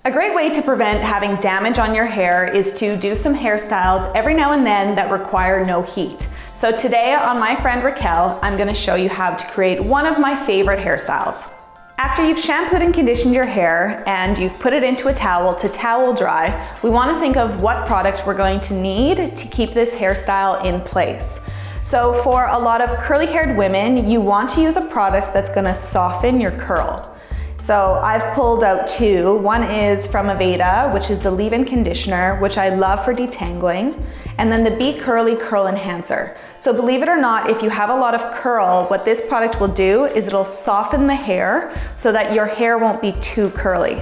A great way to prevent having damage on your hair is to do some hairstyles every now and then that require no heat. So today on My Friend Raquel, I'm going to show you how to create one of my favorite hairstyles. After you've shampooed and conditioned your hair and you've put it into a towel to towel dry, we want to think of what product we're going to need to keep this hairstyle in place. So for a lot of curly-haired women, you want to use a product that's going to soften your curl. So I've pulled out two. One is from Aveda, which is the leave-in conditioner, which I love for detangling, and then the Be Curly Curl Enhancer. So believe it or not, if you have a lot of curl, what this product will do is it'll soften the hair so that your hair won't be too curly.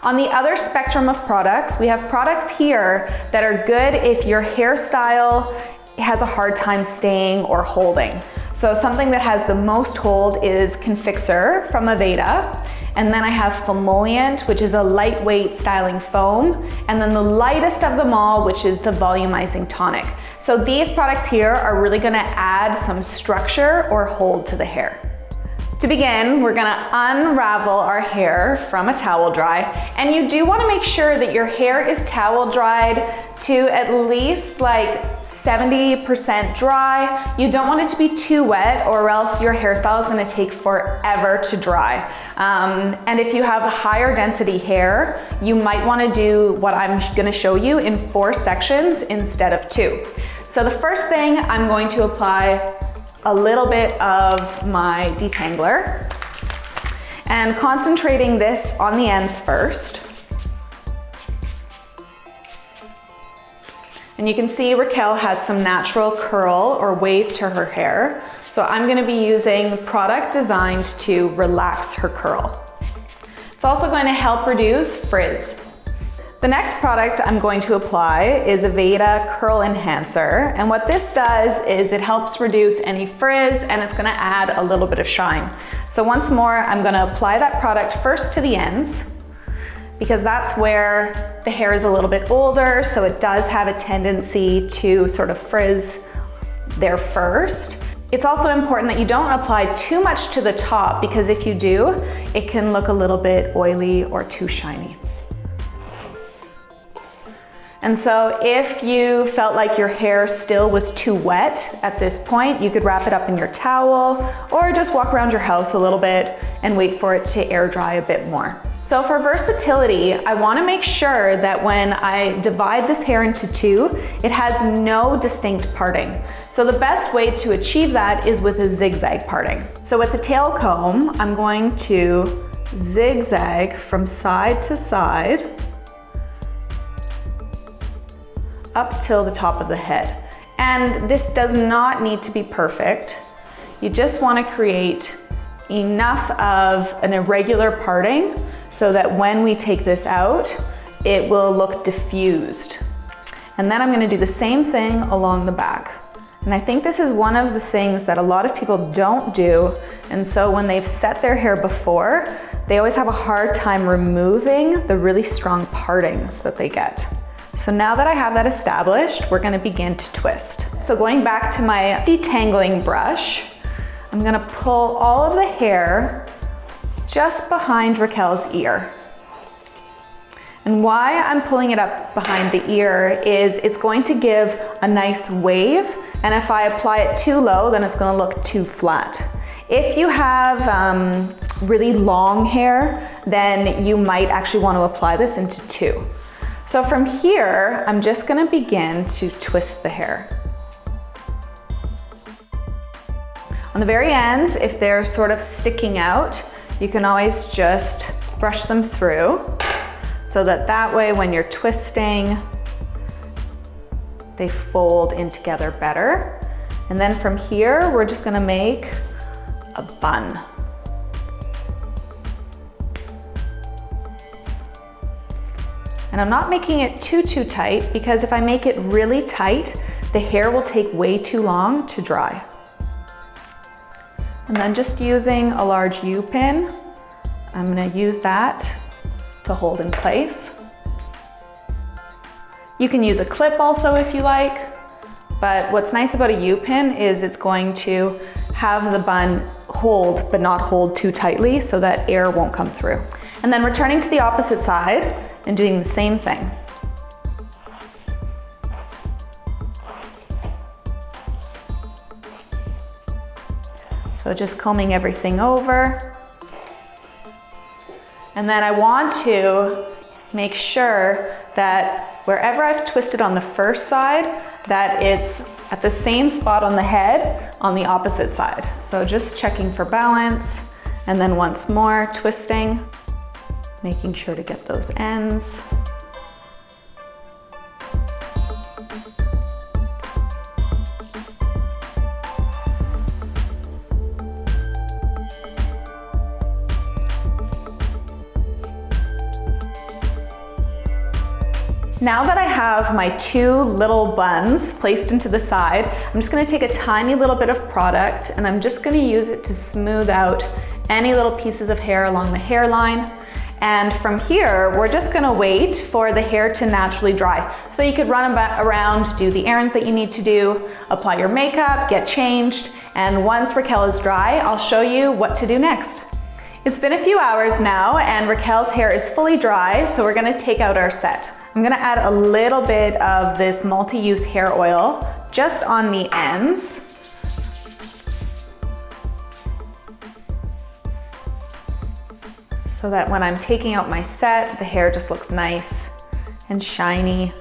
On the other spectrum of products, we have products here that are good if your hairstyle has a hard time staying or holding. So something that has the most hold is Confixer from Aveda. And then I have Foamollient, which is a lightweight styling foam. And then the lightest of them all, which is the volumizing tonic. So these products here are really gonna add some structure or hold to the hair. To begin, we're gonna unravel our hair from a towel dry. And you do wanna make sure that your hair is towel dried to at least like 70% dry. You don't want it to be too wet or else your hairstyle is gonna take forever to dry. And if you have a higher density hair, you might wanna do what I'm gonna show you in 4 sections instead of 2. So the first thing, I'm going to apply a little bit of my detangler and concentrating this on the ends first. And you can see Raquel has some natural curl or wave to her hair. So I'm gonna be using product designed to relax her curl. It's also going to help reduce frizz. The next product I'm going to apply is Aveda Curl Enhancer. And what this does is it helps reduce any frizz and it's gonna add a little bit of shine. So once more, I'm gonna apply that product first to the ends because that's where the hair is a little bit older, so it does have a tendency to sort of frizz there first. It's also important that you don't apply too much to the top because if you do, it can look a little bit oily or too shiny. And so if you felt like your hair still was too wet at this point, you could wrap it up in your towel or just walk around your house a little bit and wait for it to air dry a bit more. So for versatility, I want to make sure that when I divide this hair into 2, it has no distinct parting. So the best way to achieve that is with a zigzag parting. So with the tail comb, I'm going to zigzag from side to side up till the top of the head. And this does not need to be perfect. You just want to create enough of an irregular parting so that when we take this out, it will look diffused. And then I'm going to do the same thing along the back. And I think this is one of the things that a lot of people don't do. And so when they've set their hair before, they always have a hard time removing the really strong partings that they get. So now that I have that established, we're gonna begin to twist. So going back to my detangling brush, I'm gonna pull all of the hair just behind Raquel's ear. And why I'm pulling it up behind the ear is it's going to give a nice wave, and if I apply it too low, then it's gonna look too flat. If you have really long hair, then you might actually want to apply this into 2. So from here, I'm just gonna begin to twist the hair. On the very ends, if they're sort of sticking out, you can always just brush them through so that way when you're twisting, they fold in together better. And then from here, we're just gonna make a bun. And I'm not making it too tight because if I make it really tight, the hair will take way too long to dry. And then just using a large U-pin, I'm gonna use that to hold in place. You can use a clip also if you like, but what's nice about a U-pin is it's going to have the bun hold, but not hold too tightly so that air won't come through. And then returning to the opposite side and doing the same thing. So just combing everything over. And then I want to make sure that wherever I've twisted on the first side, that it's at the same spot on the head on the opposite side. So just checking for balance, and then once more twisting, making sure to get those ends. Now that I have my two little buns placed into the side, I'm just gonna take a tiny little bit of product and I'm just gonna use it to smooth out any little pieces of hair along the hairline. And from here, we're just gonna wait for the hair to naturally dry. So you could run around, do the errands that you need to do, apply your makeup, get changed, and once Raquel is dry, I'll show you what to do next. It's been a few hours now and Raquel's hair is fully dry, so we're gonna take out our set. I'm gonna add a little bit of this multi-use hair oil just on the ends. So that when I'm taking out my set, the hair just looks nice and shiny.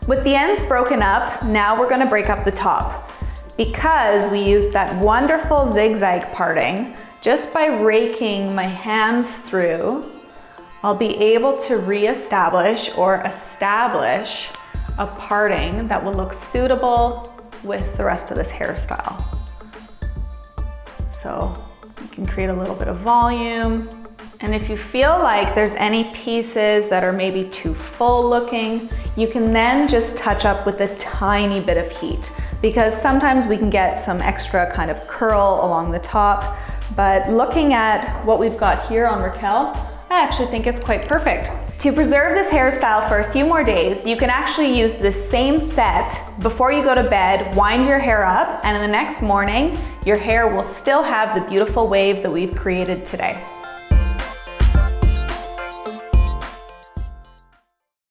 With the ends broken up, now we're gonna break up the top. Because we used that wonderful zigzag parting, just by raking my hands through, I'll be able to re-establish or establish a parting that will look suitable with the rest of this hairstyle. So you can create a little bit of volume. And if you feel like there's any pieces that are maybe too full looking, you can then just touch up with a tiny bit of heat, because sometimes we can get some extra kind of curl along the top. But looking at what we've got here on Raquel, I actually think it's quite perfect. To preserve this hairstyle for a few more days, you can actually use this same set before you go to bed, wind your hair up, and in the next morning, your hair will still have the beautiful wave that we've created today.